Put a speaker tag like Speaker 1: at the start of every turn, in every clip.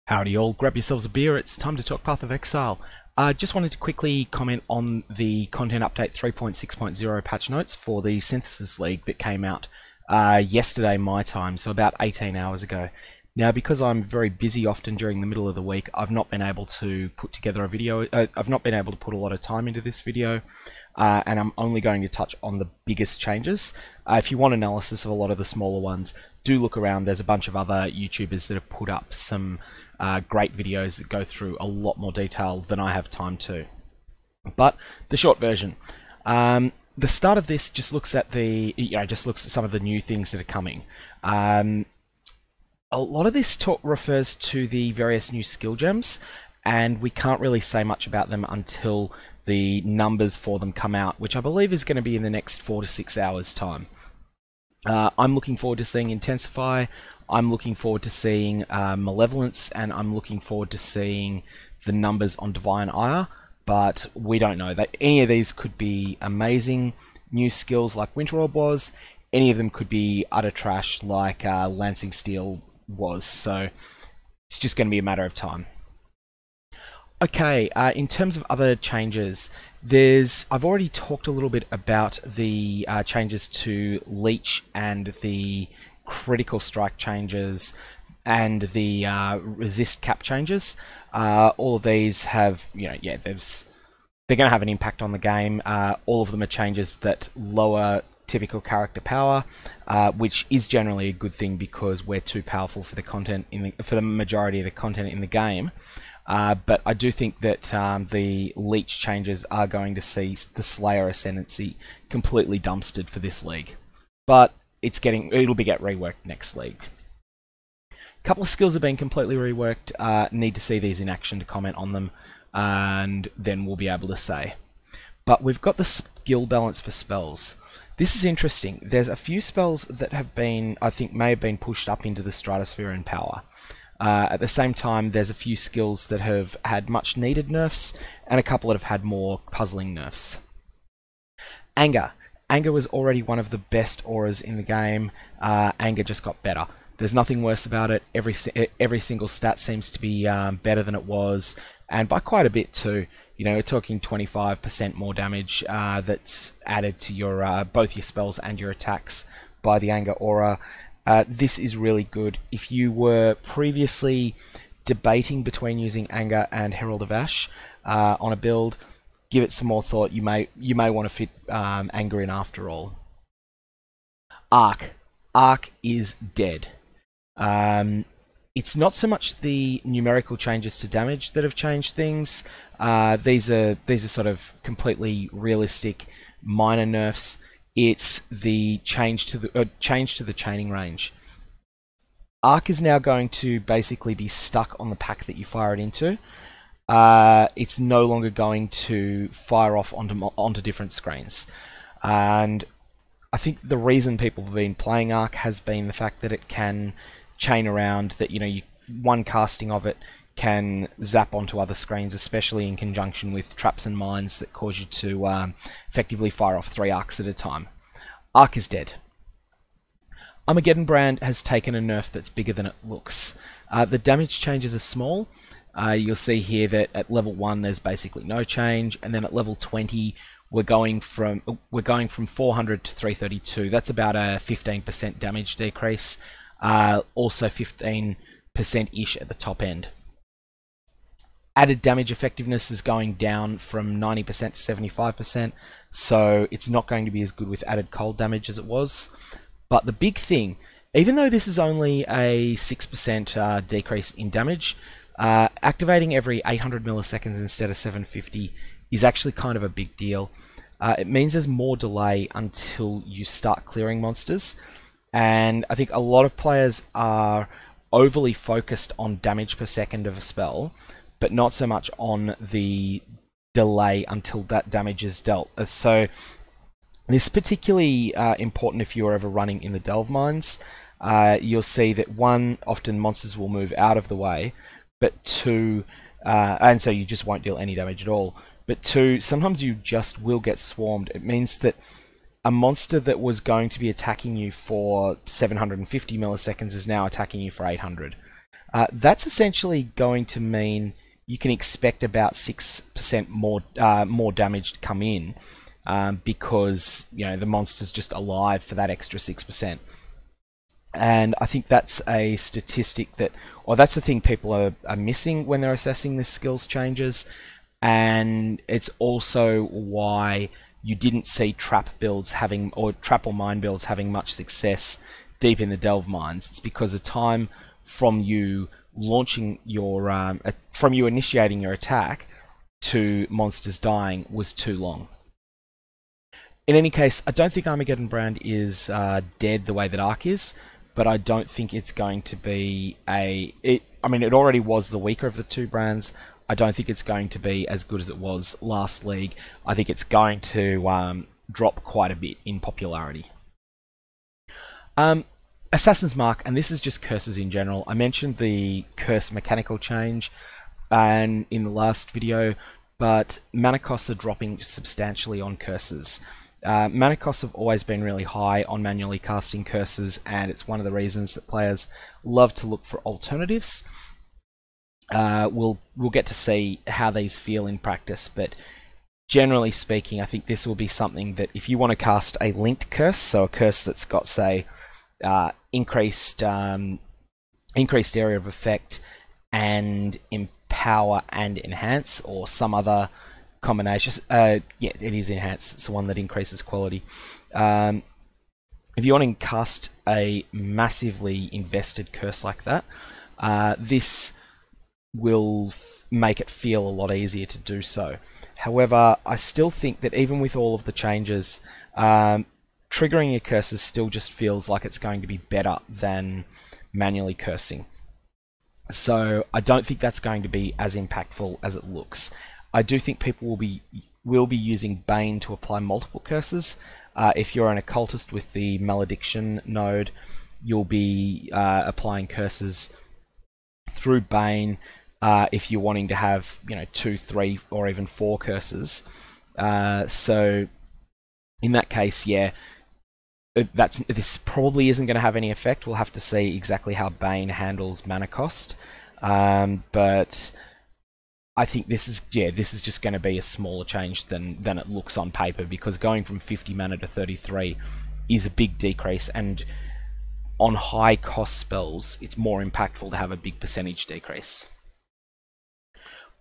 Speaker 1: Howdy all, grab yourselves a beer, it's time to talk Path of Exile. Just wanted to quickly comment on the content update 3.6.0 patch notes for the Synthesis League that came out yesterday my time, so about 18 hours ago. Now, because I'm very busy often during the middle of the week, I've not been able to put together a video, I've not been able to put a lot of time into this video, and I'm only going to touch on the biggest changes. If you want analysis of a lot of the smaller ones, do look around. There's a bunch of other YouTubers that have put up some great videos that go through a lot more detail than I have time to. But the short version, the start of this just looks at some of the new things that are coming. A lot of this talk refers to the various new skill gems, and we can't really say much about them until the numbers for them come out, which I believe is going to be in the next 4 to 6 hours time. I'm looking forward to seeing Intensify, I'm looking forward to seeing Malevolence, and I'm looking forward to seeing the numbers on Divine Ire, but we don't know. That any of these could be amazing new skills like Winter Orb was, any of them could be utter trash like Lancing Steel was, so it's just going to be a matter of time. Okay, in terms of other changes, I've already talked a little bit about the changes to Leech and the Critical Strike changes and the Resist Cap changes. All of these have, they're going to have an impact on the game. All of them are changes that lower typical character power, which is generally a good thing because we're too powerful for the content for the majority of the content in the game. But I do think that the Leech changes are going to see the Slayer Ascendancy completely dumpstered for this league. But it'll get reworked next league. A couple of skills have been completely reworked. Need to see these in action to comment on them, and then we'll be able to say. But we've got the skill balance for spells. This is interesting. There's a few spells that have been, I think, may have been pushed up into the stratosphere in power. At the same time, there's a few skills that have had much needed nerfs, and a couple that have had more puzzling nerfs. Anger. Anger was already one of the best auras in the game. Anger just got better. There's nothing worse about it. Every single stat seems to be better than it was, and by quite a bit too. We're talking 25% more damage that's added to your both your spells and your attacks by the Anger aura. This is really good. If you were previously debating between using Anger and Herald of Ash on a build, give it some more thought. You may want to fit Anger in after all. Arc. Arc is dead. It's not so much the numerical changes to damage that have changed things. These are sort of completely realistic minor nerfs. It's the change to the chaining range. Arc is now going to basically be stuck on the pack that you fire it into. It's no longer going to fire off onto different screens. And I think the reason people have been playing Arc has been the fact that it can chain around, that one casting of it can zap onto other screens, especially in conjunction with traps and mines that cause you to effectively fire off 3 arcs at a time. Arc is dead. Armageddon Brand has taken a nerf that's bigger than it looks. The damage changes are small. You'll see here that at level 1 there's basically no change, and then at level 20 we're going from 400 to 332. That's about a 15% damage decrease. Also 15%-ish at the top end. Added damage effectiveness is going down from 90% to 75%, so it's not going to be as good with added cold damage as it was. But the big thing, even though this is only a 6% decrease in damage, activating every 800 milliseconds instead of 750 is actually kind of a big deal. It means there's more delay until you start clearing monsters. And I think a lot of players are overly focused on damage per second of a spell, but not so much on the delay until that damage is dealt. So this is particularly important if you're ever running in the Delve Mines. You'll see that 1, often monsters will move out of the way, but 2, and so you just won't deal any damage at all. But 2, sometimes you just will get swarmed. It means that a monster that was going to be attacking you for 750 milliseconds is now attacking you for 800. That's essentially going to mean you can expect about 6% more damage to come in, because the monster's just alive for that extra 6%. And I think that's a statistic or that's the thing people are missing when they're assessing the skills changes. And it's also why you didn't see trap or mine builds having much success deep in the delve mines. It's because the time from you launching from you initiating your attack to monsters dying was too long. In any case, I don't think Armageddon Brand is dead the way that Arc is, but I don't think it's going to be it already was the weaker of the two brands. I don't think it's going to be as good as it was last league. I think it's going to drop quite a bit in popularity. Assassin's Mark, and this is just curses in general. I mentioned the curse mechanical change in the last video, but mana costs are dropping substantially on curses. Mana costs have always been really high on manually casting curses, and it's one of the reasons that players love to look for alternatives. We'll get to see how these feel in practice, but generally speaking, I think this will be something that if you want to cast a linked curse, so a curse that's got, say, increased area of effect and empower and enhance, or some other combination. Yeah, it is enhance. It's the one that increases quality. If you want to cast a massively invested curse like that, this will make it feel a lot easier to do so. However, I still think that even with all of the changes, triggering your curses still just feels like it's going to be better than manually cursing. So I don't think that's going to be as impactful as it looks. I do think people will be using Bane to apply multiple curses. If you're an occultist with the Malediction node, you'll be applying curses through Bane. If you're wanting to have 2, 3, or even 4 curses, so in that case, yeah, this probably isn't going to have any effect. We'll have to see exactly how Bane handles mana cost, but I think this is just going to be a smaller change than it looks on paper, because going from 50 mana to 33 is a big decrease, and on high cost spells, it's more impactful to have a big percentage decrease.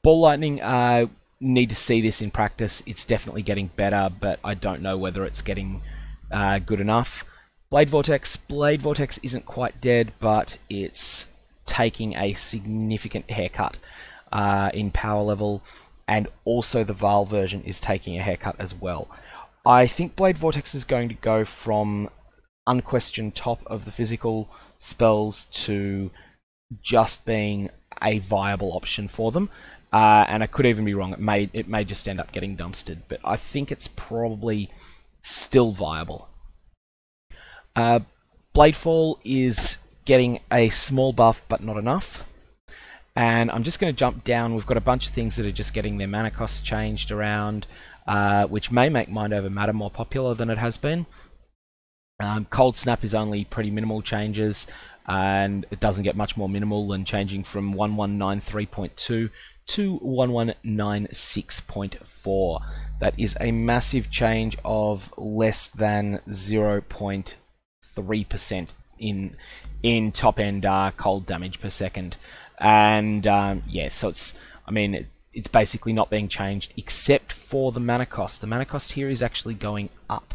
Speaker 1: Ball Lightning, need to see this in practice. It's definitely getting better, but I don't know whether it's getting good enough. Blade Vortex isn't quite dead, but it's taking a significant haircut in power level, and also the Vaal version is taking a haircut as well. I think Blade Vortex is going to go from unquestioned top of the physical spells to just being a viable option for them. And I could even be wrong. It may just end up getting dumpstered, but I think it's probably still viable. Bladefall is getting a small buff, but not enough. And I'm just going to jump down. We've got a bunch of things that are just getting their mana costs changed around, which may make Mind Over Matter more popular than it has been. Cold Snap is only pretty minimal changes, and it doesn't get much more minimal than changing from 1193.2 to 1196.4. That is a massive change of less than 0.3% in top end cold damage per second. And yeah, so it's basically not being changed except for the mana cost. The mana cost here is actually going up.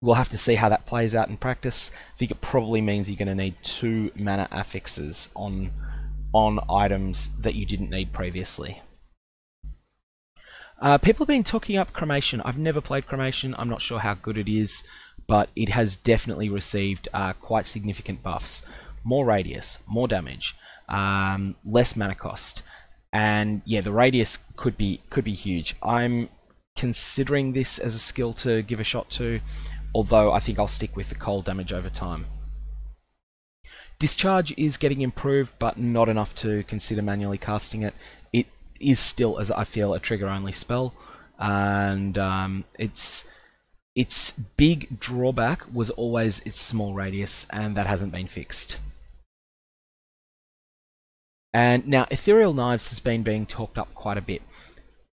Speaker 1: We'll have to see how that plays out in practice. I think it probably means you're going to need 2 mana affixes on items that you didn't need previously. People have been talking up Cremation. I've never played Cremation. I'm not sure how good it is, but it has definitely received quite significant buffs. More radius, more damage, less mana cost, and yeah, the radius could be huge. I'm considering this as a skill to give a shot to, although I think I'll stick with the cold damage over time. Discharge is getting improved, but not enough to consider manually casting it. It is still, as I feel, a trigger-only spell, and its big drawback was always its small radius, and that hasn't been fixed. And now Ethereal Knives has been being talked up quite a bit.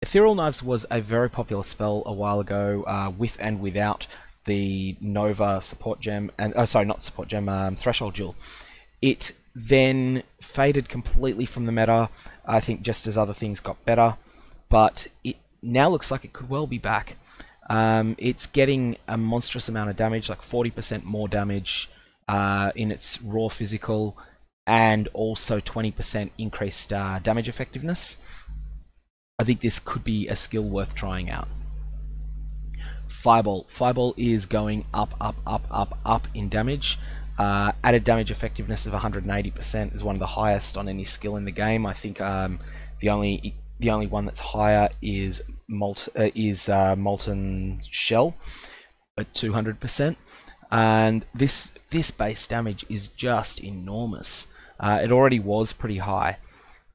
Speaker 1: Ethereal Knives was a very popular spell a while ago, with and without the Nova support gem, and sorry, not support gem, Threshold Jewel. It then faded completely from the meta, I think, just as other things got better, but it now looks like it could well be back. It's getting a monstrous amount of damage, like 40% more damage in its raw physical, and also 20% increased damage effectiveness. I think this could be a skill worth trying out. Fireball. Fireball is going up, up, up, up, up in damage. Added damage effectiveness of 180% is one of the highest on any skill in the game. I think the only one that's higher is Molten Shell at 200%, and this base damage is just enormous. It already was pretty high.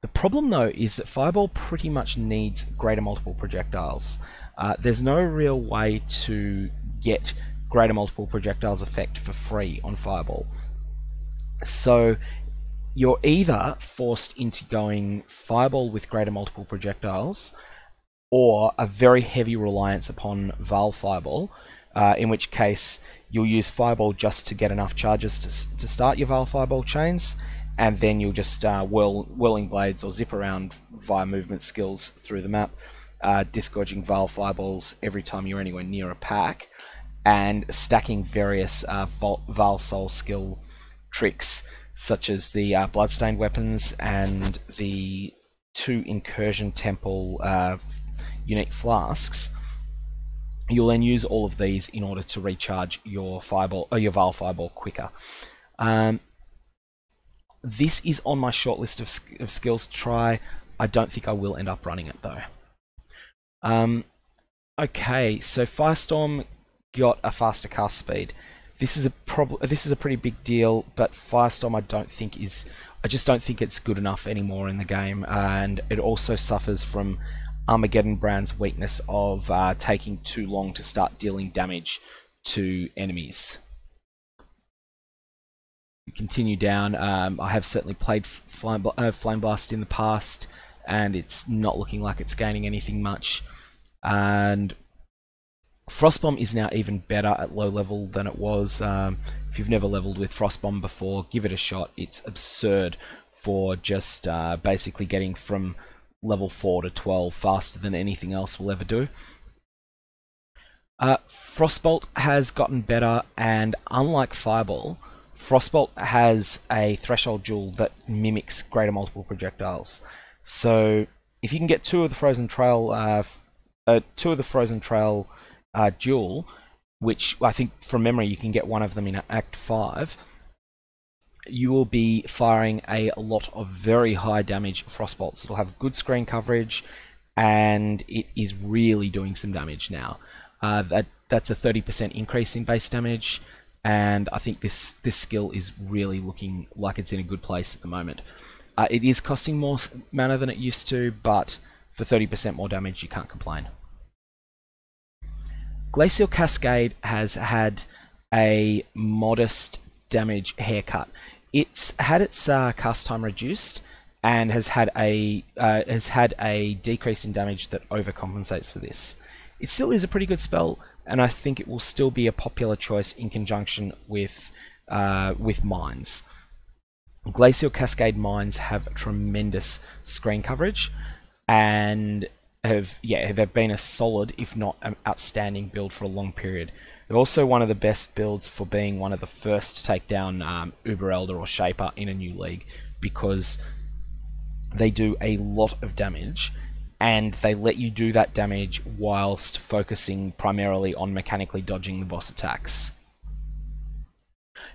Speaker 1: The problem though is that Fireball pretty much needs greater multiple projectiles. There's no real way to get greater multiple projectiles effect for free on Fireball. So you're either forced into going Fireball with greater multiple projectiles, or a very heavy reliance upon Val Fireball, in which case you'll use Fireball just to get enough charges to start your Val Fireball chains, and then you'll just whirling blades or zip around via movement skills through the map, disgorging Val Fireballs every time you're anywhere near a pack, and stacking various Val Soul skill tricks, such as the Bloodstained Weapons and the 2 Incursion Temple unique flasks. You'll then use all of these in order to recharge your Fireball or your Val Fireball quicker. This is on my short list of skills to try. I don't think I will end up running it though. Okay, so Firestorm got a faster cast speed. This is a pretty big deal, but Firestorm I just don't think it's good enough anymore in the game, and it also suffers from Armageddon Brand's weakness of taking too long to start dealing damage to enemies. We continue down. I have certainly played Flame Blast in the past, and it's not looking like it's gaining anything much. And Frostbomb is now even better at low level than it was. If you've never leveled with Frostbomb before, give it a shot. It's absurd for just basically getting from level 4 to 12 faster than anything else will ever do. Frostbolt has gotten better, and unlike Fireball, Frostbolt has a Threshold Jewel that mimics greater multiple projectiles. So if you can get two of the Frozen Trail Jewel, which I think from memory you can get one of them in Act 5, you will be firing a lot of very high damage Frostbolts. It'll have good screen coverage, and it is really doing some damage now. That's a 30% increase in base damage, and I think this skill is really looking like it's in a good place at the moment. It is costing more mana than it used to, but for 30% more damage you can't complain. Glacial Cascade has had a modest damage haircut. It's had its cast time reduced, and has had a decrease in damage that overcompensates for this. It still is a pretty good spell, and I think it will still be a popular choice in conjunction with mines. Glacial Cascade mines have tremendous screen coverage, and they've been a solid, if not an outstanding build for a long period. They're also one of the best builds for being one of the first to take down Uber Elder or Shaper in a new league, because they do a lot of damage, and they let you do that damage whilst focusing primarily on mechanically dodging the boss attacks.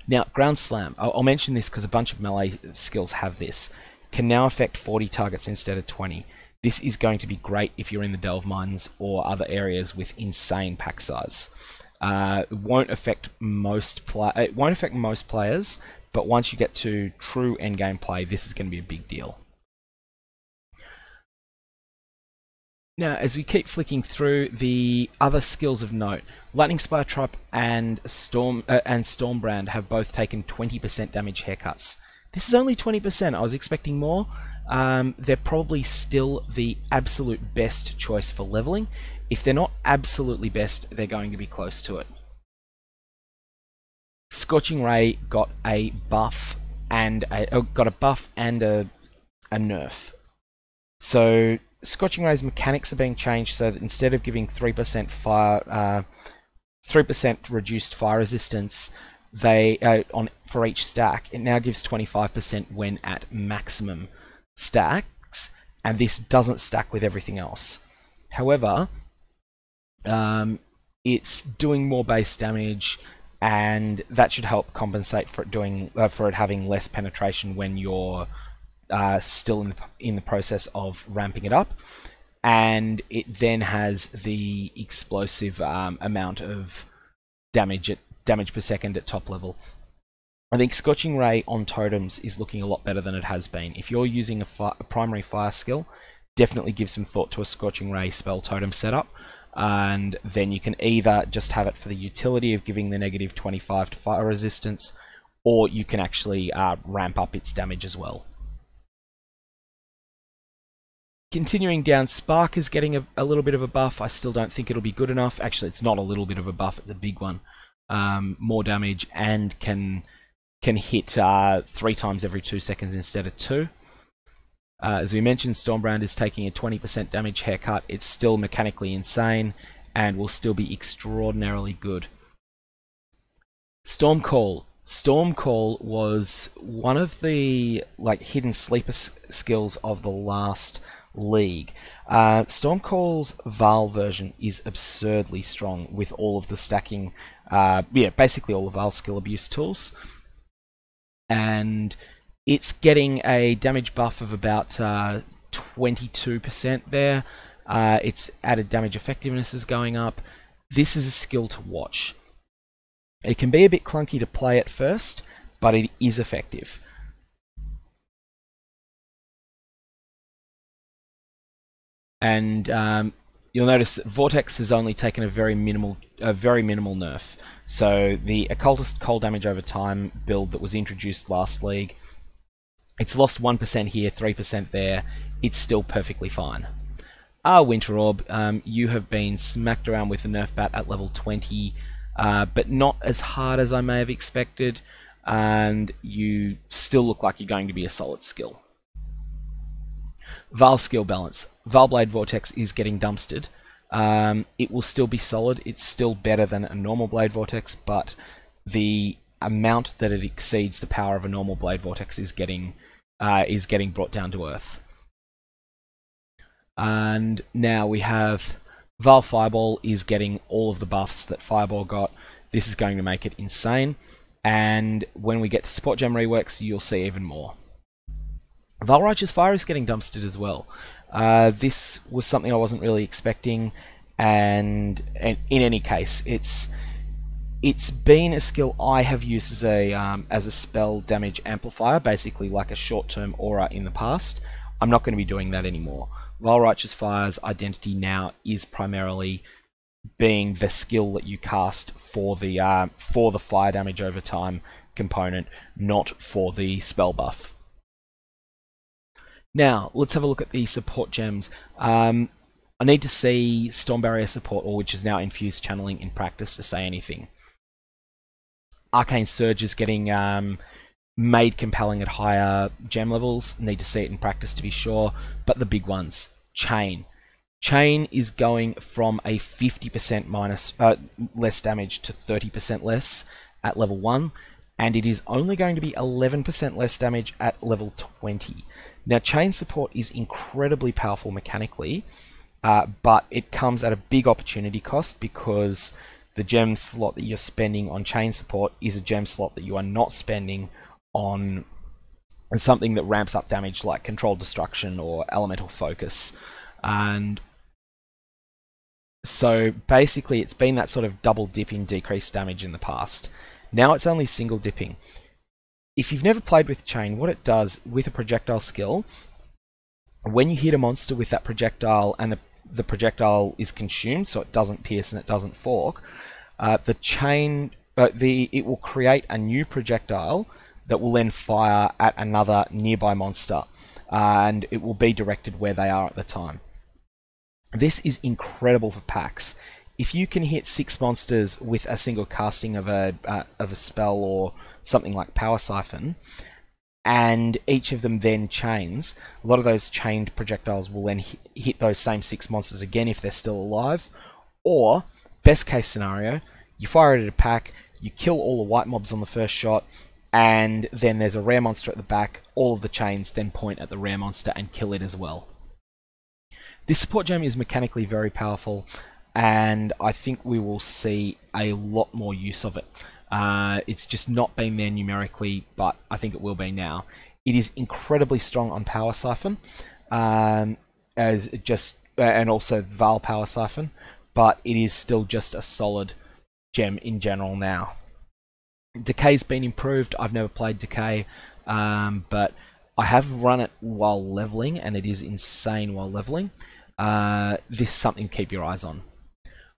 Speaker 1: Now, Ground Slam, I'll mention this because a bunch of melee skills have this, can now affect 40 targets instead of 20. This is going to be great if you're in the Delve Mines or other areas with insane pack size. It won't affect most players, but once you get to true endgame play, this is going to be a big deal. Now, as we keep flicking through the other skills of note, Lightning Spire Trap and Stormbrand have both taken 20% damage haircuts. This is only 20%. I was expecting more. they're probably still the absolute best choice for leveling. If they're not absolutely best, they're going to be close to it. Scorching Ray got a buff and a nerf. So Scorching Ray's mechanics are being changed so that instead of giving 3% fire, 3% reduced fire resistance, for each stack, it now gives 25% when at maximum stacks, and this doesn't stack with everything else. However, it's doing more base damage, and that should help compensate for it having less penetration when you're still in the process of ramping it up. And it then has the explosive amount of damage per second at top level. I think Scorching Ray on totems is looking a lot better than it has been. If you're using a primary fire skill, definitely give some thought to a Scorching Ray spell totem setup, and then you can either just have it for the utility of giving the negative 25 to fire resistance, or you can actually ramp up its damage as well. Continuing down, Spark is getting a little bit of a buff. I still don't think it'll be good enough. Actually, it's not a little bit of a buff, it's a big one. More damage, and can hit 3 times every 2 seconds instead of 2. As we mentioned, Stormbrand is taking a 20% damage haircut. It's still mechanically insane and will still be extraordinarily good. Stormcall. Stormcall was one of the hidden sleeper skills of the last league. Stormcall's Val version is absurdly strong with all of the stacking, basically all of Val's skill abuse tools. And it's getting a damage buff of about 22% there. Its added damage effectiveness is going up. This is a skill to watch. It can be a bit clunky to play at first, but it is effective. And you'll notice that Vortex has only taken a very minimal nerf. So the Occultist Cold Damage over time build that was introduced last league, it's lost 1% here, 3% there. It's still perfectly fine. Winter Orb, you have been smacked around with the nerf bat at level 20, but not as hard as I may have expected, and you still look like you're going to be a solid skill. Val skill balance. Valblade Vortex is getting dumpstered. It will still be solid. It's still better than a normal Blade Vortex, but the amount that it exceeds the power of a normal Blade Vortex is getting brought down to earth. And now we have Val Fireball is getting all of the buffs that Fireball got. This is going to make it insane. And when we get to Support Gem reworks, you'll see even more. Val Righteous Fire is getting dumpstered as well. This was something I wasn't really expecting, and in any case, it's been a skill I have used as a spell damage amplifier, basically like a short-term aura in the past. I'm not going to be doing that anymore. Val Righteous Fire's identity now is primarily being the skill that you cast for the fire damage over time component, not for the spell buff. Now, let's have a look at the support gems. I need to see Storm Barrier support, or which is now infused channeling in practice, to say anything. Arcane Surge is getting made compelling at higher gem levels. Need to see it in practice to be sure. But the big ones, Chain. Chain is going from a 50% less damage to 30% less at level 1, and it is only going to be 11% less damage at level 20. Now, Chain support is incredibly powerful mechanically, but it comes at a big opportunity cost, because the gem slot that you're spending on Chain support is a gem slot that you are not spending on something that ramps up damage like Controlled Destruction or Elemental Focus. And so basically it's been that sort of double dip in decreased damage in the past. Now it's only single dipping. If you've never played with Chain, what it does with a projectile skill, when you hit a monster with that projectile and the projectile is consumed, so it doesn't pierce and it doesn't fork, it will create a new projectile that will then fire at another nearby monster, and it will be directed where they are at the time. This is incredible for packs. If you can hit 6 monsters with a single casting of a spell or something like Power Siphon, and each of them then chains, a lot of those chained projectiles will then hit those same 6 monsters again if they're still alive. Or, best case scenario, you fire it at a pack, you kill all the white mobs on the first shot, and then there's a rare monster at the back, all of the chains then point at the rare monster and kill it as well. This support gem is mechanically very powerful, and I think we will see a lot more use of it. It's just not been there numerically, but I think it will be now. It is incredibly strong on Power Siphon, and also Val Power Siphon, but it is still just a solid gem in general now. Decay's been improved. I've never played Decay, but I have run it while leveling, and it is insane while leveling. This is something to keep your eyes on.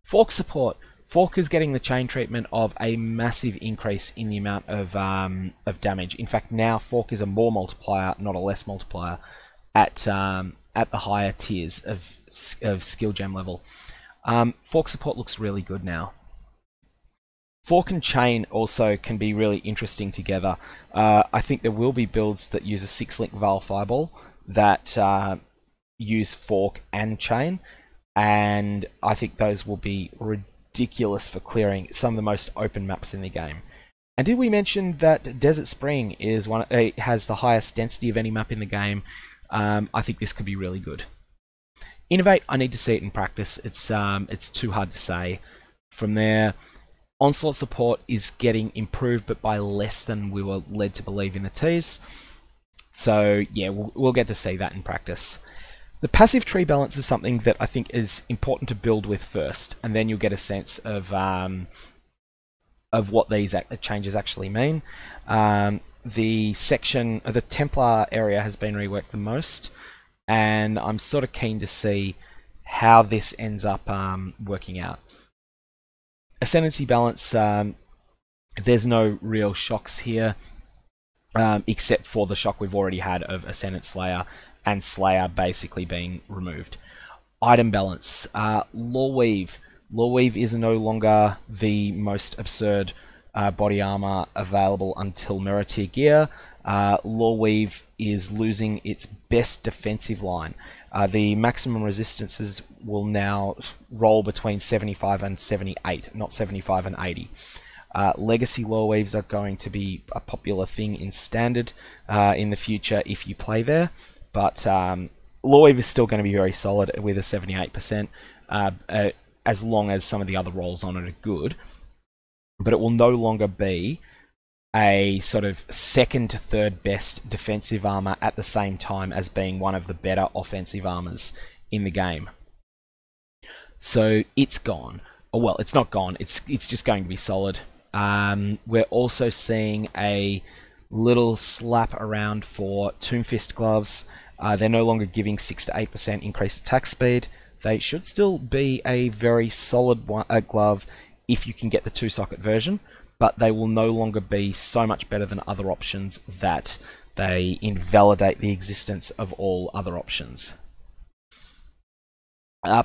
Speaker 1: Fork support. Fork is getting the chain treatment of a massive increase in the amount of damage. In fact, now Fork is a more multiplier, not a less multiplier, at the higher tiers of skill gem level. Fork support looks really good now. Fork and chain also can be really interesting together. I think there will be builds that use a 6-link Val Fireball that use Fork and chain, and I think those will be ridiculous for clearing some of the most open maps in the game. And did we mention that Desert Spring is has the highest density of any map in the game? I think this could be really good. Innovate, I need to see it in practice. It's too hard to say. From there, Onslaught support is getting improved, but by less than we were led to believe in the tease. So yeah, we'll get to see that in practice. The passive tree balance is something that I think is important to build with first, and then you'll get a sense of what these changes actually mean. The section, the Templar area has been reworked the most, and I'm sort of keen to see how this ends up working out. Ascendancy balance, there's no real shocks here, except for the shock we've already had of Ascendant Slayer and Slayer basically being removed. Item balance, Law Weave. Law Weave is no longer the most absurd body armor available until Mirror Tier gear. Law Weave is losing its best defensive line. The maximum resistances will now roll between 75 and 78, not 75 and 80. Legacy Law Weaves are going to be a popular thing in Standard in the future if you play there, but Law Weave is still going to be very solid with a 78%, as long as some of the other rolls on it are good, but it will no longer be a sort of second to third best defensive armor at the same time as being one of the better offensive armors in the game. So it's gone. Oh, well, it's not gone. It's just going to be solid. We're also seeing a little slap around for Toonfest Gloves. They're no longer giving 6 to 8% increased attack speed. They should still be a very solid glove if you can get the 2-socket version, but they will no longer be so much better than other options that they invalidate the existence of all other options.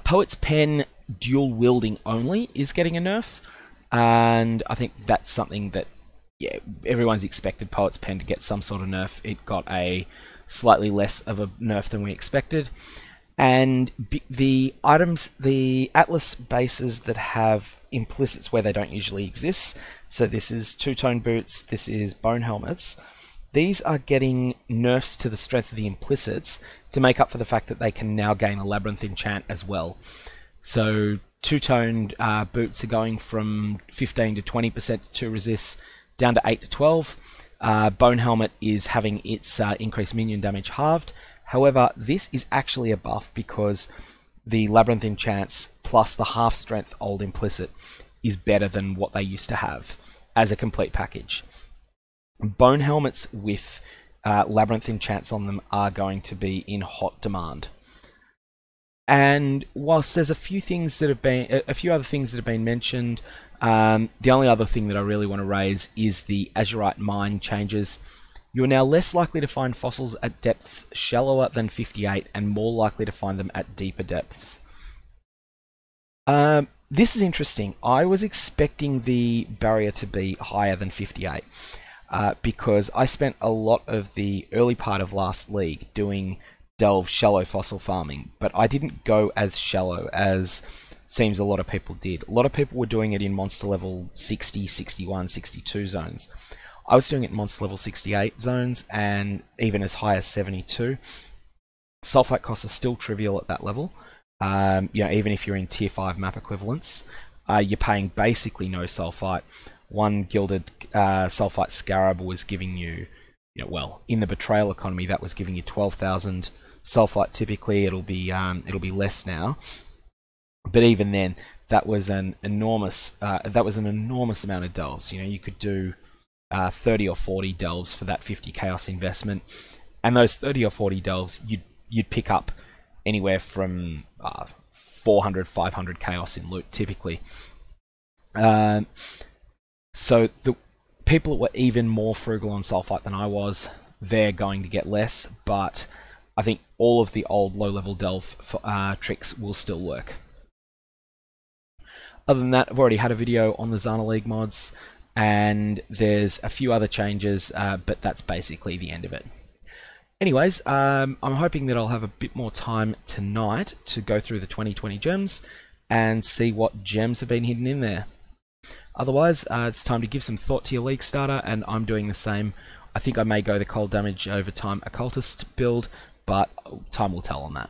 Speaker 1: Poet's Pen dual wielding only is getting a nerf, and I think that's something that, yeah, everyone's expected Poet's Pen to get some sort of nerf. It got a slightly less of a nerf than we expected. And the items, the Atlas bases that have implicits where they don't usually exist, so this is Two-Tone Boots, this is Bone Helmets, these are getting nerfs to the strength of the implicits to make up for the fact that they can now gain a Labyrinth enchant as well. So Two-Toned Boots are going from 15 to 20% to 2 resists down to 8 to 12. Bone Helmet is having its increased minion damage halved. However, this is actually a buff because the Labyrinth enchants plus the half strength old implicit is better than what they used to have as a complete package. Bone Helmets with Labyrinth enchants on them are going to be in hot demand. And whilst there's a few other things that have been mentioned, The only other thing that I really want to raise is the azurite mine changes. You are now less likely to find fossils at depths shallower than 58 and more likely to find them at deeper depths. This is interesting. I was expecting the barrier to be higher than 58 because I spent a lot of the early part of last league doing delve shallow fossil farming, but I didn't go as shallow as seems a lot of people did. A lot of people were doing it in monster level 60, 61, 62 zones. I was doing it in monster level 68 zones and even as high as 72. Sulfite costs are still trivial at that level. Even if you're in tier 5 map equivalents, you're paying basically no sulfite. One gilded sulfite scarab was giving you, well, in the betrayal economy, that was giving you 12,000 sulfite. Typically, it'll be less now. But even then, that was an enormous amount of delves. You could do 30 or 40 delves for that 50 chaos investment, and those 30 or 40 delves, you'd pick up anywhere from 400, 500 chaos in loot typically. So the people that were even more frugal on sulfite than I was, they're going to get less, but I think all of the old low-level delve tricks will still work. Other than that, I've already had a video on the Zana League mods, and there's a few other changes, but that's basically the end of it. Anyways, I'm hoping that I'll have a bit more time tonight to go through the 2020 gems and see what gems have been hidden in there. Otherwise, it's time to give some thought to your league starter, and I'm doing the same. I think I may go the cold damage over time occultist build, but time will tell on that.